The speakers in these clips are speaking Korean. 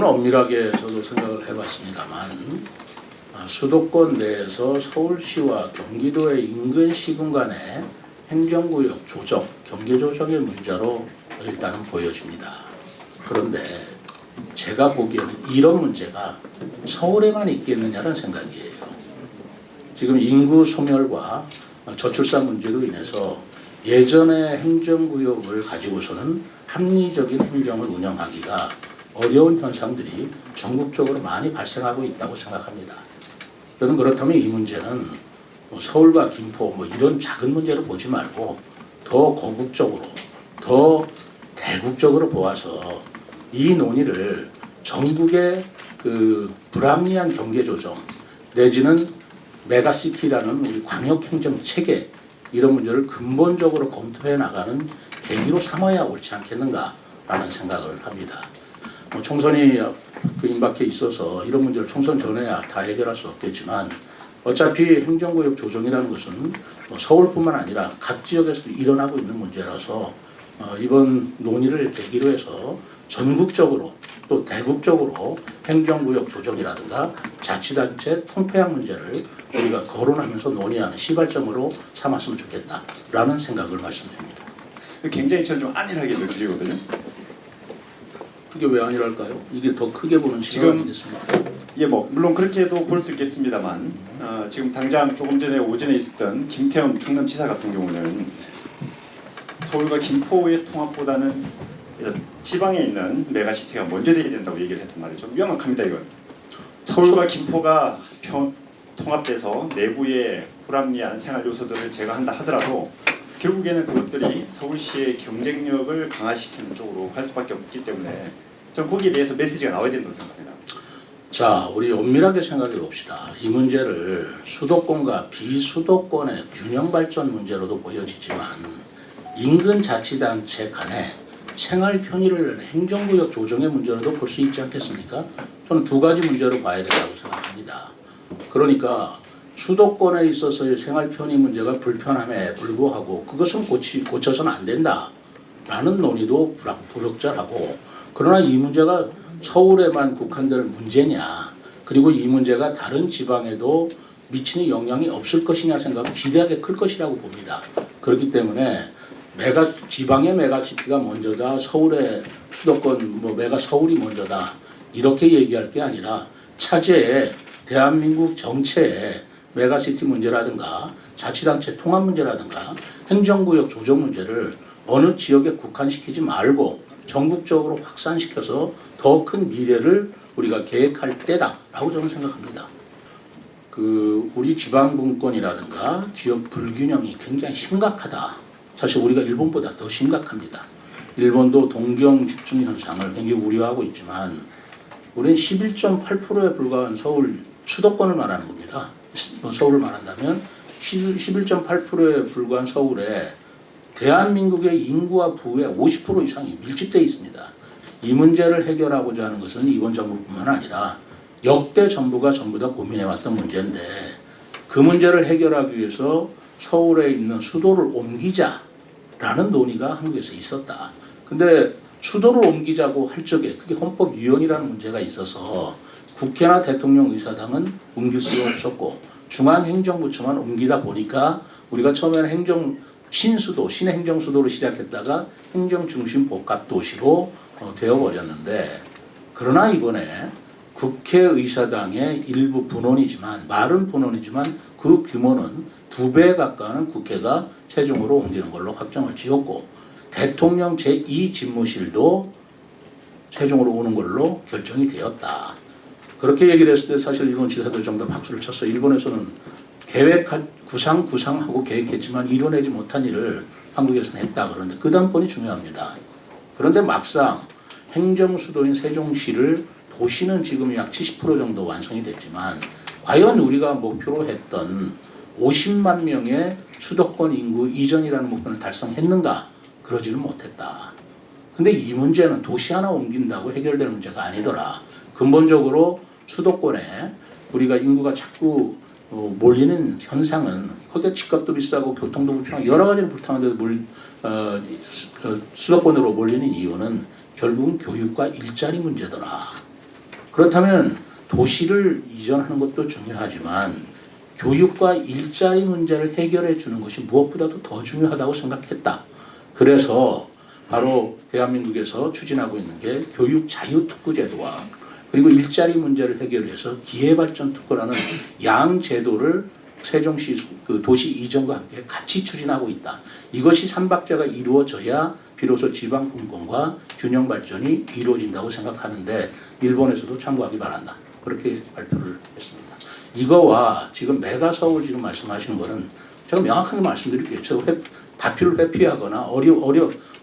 부분은 엄밀하게 저도 생각을 해봤습니다만 수도권 내에서 서울시와 경기도의 인근 시군 간의 행정구역 조정, 경계 조정의 문제로 일단은 보여집니다. 그런데 제가 보기에는 이런 문제가 서울에만 있겠느냐는 생각이에요. 지금 인구 소멸과 저출산 문제로 인해서 예전의 행정구역을 가지고서는 합리적인 행정을 운영하기가 어려운 현상들이 전국적으로 많이 발생하고 있다고 생각합니다. 저는 그렇다면 이 문제는 서울과 김포 이런 작은 문제로 보지 말고 더 거국적으로, 더 대국적으로 보아서 이 논의를 전국의 그 불합리한 경계 조정 내지는 메가시티라는 우리 광역행정 체계 이런 문제를 근본적으로 검토해 나가는 계기로 삼아야 옳지 않겠는가라는 생각을 합니다. 총선이 임박해 있어서 이런 문제를 총선 전에야 다 해결할 수 없겠지만 어차피 행정구역 조정이라는 것은 서울뿐만 아니라 각 지역에서도 일어나고 있는 문제라서 이번 논의를 계기로 해서 전국적으로 또 대국적으로 행정구역 조정이라든가 자치단체 통폐합 문제를 우리가 거론하면서 논의하는 시발점으로 삼았으면 좋겠다라는 생각을 말씀드립니다. 굉장히 저는 좀 안일하게 느껴지거든요. 그게 왜 아니랄까요? 이게 더 크게 보는 시각 아니겠습니까? 예, 물론 그렇게도 볼 수 있겠습니다만 지금 당장 조금 전에 오전에 있었던 김태형 충남지사 같은 경우는 서울과 김포의 통합보다는 지방에 있는 메가시티가 먼저 돼야 된다고 얘기를 했단 말이죠. 명확합니다 이건. 서울과 김포가 통합돼서 내부의 불합리한 생활 요소들을 제거한다 하더라도 결국에는 그것들이 서울시의 경쟁력을 강화시키는 쪽으로 갈 수밖에 없기 때문에 저는 거기에 대해서 메시지가 나와야 된다고 생각합니다. 자, 우리 엄밀하게 생각해 봅시다. 이 문제를 수도권과 비수도권의 균형 발전 문제로도 보여지지만 인근 자치단체 간의 생활 편의를 행정구역 조정의 문제로도 볼 수 있지 않겠습니까? 저는 두 가지 문제로 봐야 된다고 생각합니다. 그러니까 수도권에 있어서의 생활 편의 문제가 불편함에 불구하고 그것은 고쳐서는 안 된다라는 논의도 부적절하고, 그러나 이 문제가 서울에만 국한될 문제냐, 그리고 이 문제가 다른 지방에도 미치는 영향이 없을 것이냐 생각은 지대하게 클 것이라고 봅니다. 그렇기 때문에 지방의 메가시티가 먼저다, 서울의 수도권 메가 서울이 먼저다 이렇게 얘기할 게 아니라 차제에 대한민국 전체의 메가시티 문제라든가 자치단체 통합 문제라든가 행정구역 조정 문제를 어느 지역에 국한시키지 말고 전국적으로 확산시켜서 더 큰 미래를 우리가 계획할 때다라고 저는 생각합니다. 우리 지방분권이라든가 지역 불균형이 굉장히 심각하다. 사실 우리가 일본보다 더 심각합니다. 일본도 동경 집중 현상을 굉장히 우려하고 있지만 우리는 11.8%에 불과한 서울 수도권을 말하는 겁니다. 서울을 말한다면 11.8%에 불과한 서울에 대한민국의 인구와 부의 50% 이상이 밀집되어 있습니다. 이 문제를 해결하고자 하는 것은 이번 정부뿐만 아니라 역대 정부가 전부 다 고민해왔던 문제인데 그 문제를 해결하기 위해서 서울에 있는 수도를 옮기자라는 논의가 한국에서 있었다. 근데 수도를 옮기자고 할 적에 그게 헌법 위헌이라는 문제가 있어서 국회나 대통령 의사당은 옮길 수가 없었고 중앙행정부처만 옮기다 보니까 우리가 처음에는 신행정수도로 시작했다가 행정중심 복합도시로 되어버렸는데, 그러나 이번에 국회의사당의 일부 분원이지만 말은 분원이지만 그 규모는 2배 가까운 국회가 최종으로 옮기는 걸로 확정을 지었고 대통령 제2집무실도 최종으로 오는 걸로 결정이 되었다. 그렇게 얘기를 했을 때 사실 일본 지사들 전부 다 박수를 쳤어요. 일본에서는 구상하고 계획했지만 이뤄내지 못한 일을 한국에서는 했다 그러는데 그 다음번이 중요합니다. 그런데 막상 행정수도인 세종시를 도시는 지금 약 70% 정도 완성이 됐지만 과연 우리가 목표로 했던 50만 명의 수도권 인구 이전이라는 목표를 달성했는가? 그러지는 못했다. 근데 이 문제는 도시 하나 옮긴다고 해결될 문제가 아니더라. 근본적으로 수도권에 우리가 인구가 자꾸 몰리는 현상은 거기가 집값도 비싸고 교통도 불편하고 여러 가지로 불편한데도 수도권으로 몰리는 이유는 결국은 교육과 일자리 문제더라. 그렇다면 도시를 이전하는 것도 중요하지만 교육과 일자리 문제를 해결해 주는 것이 무엇보다도 더 중요하다고 생각했다. 그래서 바로 대한민국에서 추진하고 있는 게 교육 자유특구 제도와 그리고 일자리 문제를 해결해서 기회발전 특구라는 양 제도를 세종시 그 도시 이전과 함께 같이 추진하고 있다. 이것이 삼박자가 이루어져야 비로소 지방 분권과 균형 발전이 이루어진다고 생각하는데 일본에서도 참고하기 바란다. 그렇게 발표를 했습니다. 이거와 지금 메가 서울 지금 말씀하시는 거는 제가 명확하게 말씀드릴게요. 저 다큐를 회피하거나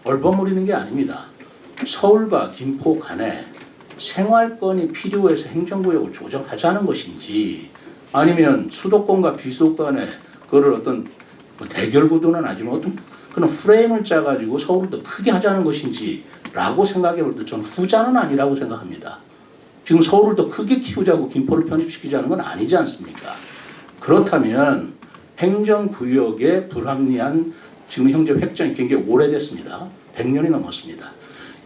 얼버무리는 게 아닙니다. 서울과 김포 간에 생활권이 필요해서 행정구역을 조정하자는 것인지 아니면 수도권과 비수도권의 그거를 어떤 대결 구도는 아니지만 어떤 그런 프레임을 짜가지고 서울을 더 크게 하자는 것인지라고 생각해 볼 때 저는 후자는 아니라고 생각합니다. 지금 서울을 더 크게 키우자고 김포를 편입시키자는 건 아니지 않습니까? 그렇다면 행정구역의 불합리한 지금 현재 획정이 굉장히 오래됐습니다. 100년이 넘었습니다.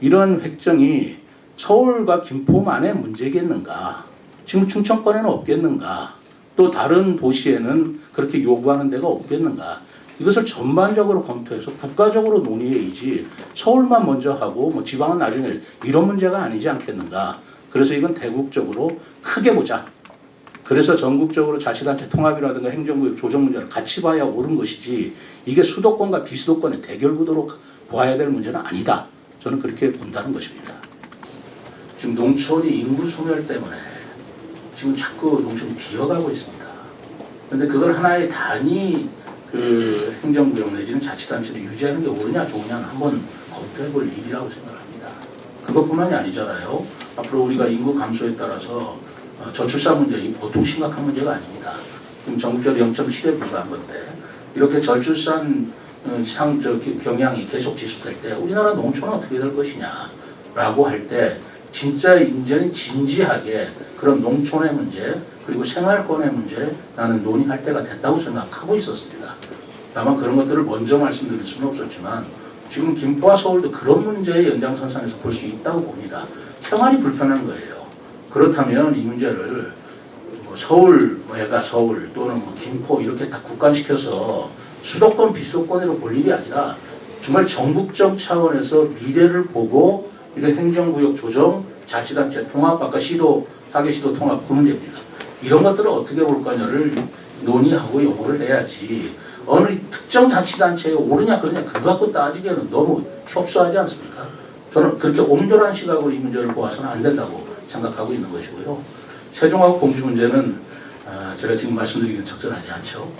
이런 획정이 서울과 김포만의 문제겠는가? 지금 충청권에는 없겠는가? 또 다른 도시에는 그렇게 요구하는 데가 없겠는가? 이것을 전반적으로 검토해서 국가적으로 논의해야지 서울만 먼저 하고 뭐 지방은 나중에 이런 문제가 아니지 않겠는가? 그래서 이건 대국적으로 크게 보자. 그래서 전국적으로 자치단체 통합이라든가 행정구역 조정 문제를 같이 봐야 옳은 것이지 이게 수도권과 비수도권의 대결 구도로 봐야 될 문제는 아니다. 저는 그렇게 본다는 것입니다. 지금 농촌이 인구 소멸 때문에 지금 자꾸 농촌이 비어가고 있습니다. 그런데 그걸 하나의 단위 그 행정구역 내지는 자치단체를 유지하는 게 옳으냐 좋으냐는 한번 검토해볼 일이라고 생각합니다. 그것뿐만이 아니잖아요. 앞으로 우리가 인구 감소에 따라서 저출산 문제, 보통 심각한 문제가 아닙니다. 지금 전국적으로 0.7에 불과한 건데 이렇게 저출산 경향이 계속 지속될 때 우리나라 농촌은 어떻게 될 것이냐라고 할 때 진짜 이제는 진지하게 그런 농촌의 문제 그리고 생활권의 문제 나는 논의할 때가 됐다고 생각하고 있었습니다. 다만 그런 것들을 먼저 말씀드릴 수는 없었지만 지금 김포와 서울도 그런 문제의 연장선상에서 볼 수 있다고 봅니다. 생활이 불편한 거예요. 그렇다면 이 문제를 뭐 서울, 메가 서울 또는 뭐 김포 이렇게 다 국간시켜서 수도권, 비수도권으로 볼 일이 아니라 정말 전국적 차원에서 미래를 보고 이런 행정구역 조정, 자치단체 통합, 아까 시도, 4개 시도 통합 그 문제입니다. 이런 것들을 어떻게 볼 거냐를 논의하고 요구를 해야지 어느 특정 자치단체에 오르냐 그러냐 그거 갖고 따지기에는 너무 협소하지 않습니까? 저는 그렇게 옹졸한 시각으로 이 문제를 보아서는 안 된다고 생각하고 있는 것이고요. 세종하고 공주 문제는 제가 지금 말씀드리기는 적절하지 않죠.